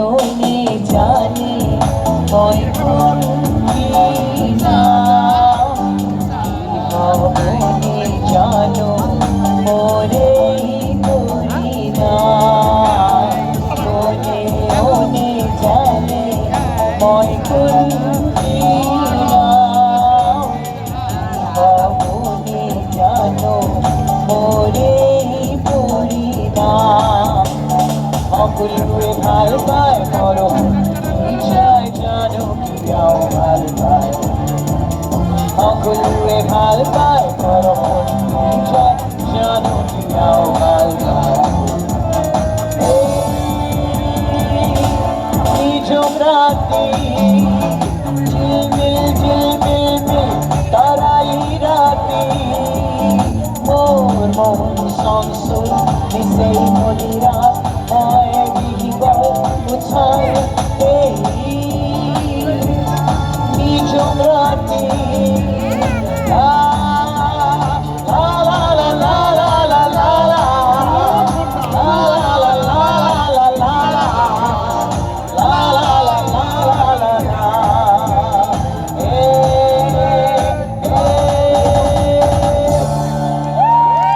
one জানে হয় কোন না মনে জানো মোরে করি না ওনে ওনে জানে হয় কোন না মনে জানো মোরে করি না অকুলুয়ে ভাল পায় করো চাই জানো কি যাও ভাল পায় অকুলুয়ে ভাল পায় করো চাই জানো কি যাও ভাল পায় নিঝুম রাতে ঝিলমিল ঝিলমিল তারাই রাতে মোর মন সংসুর মিশে মদিরা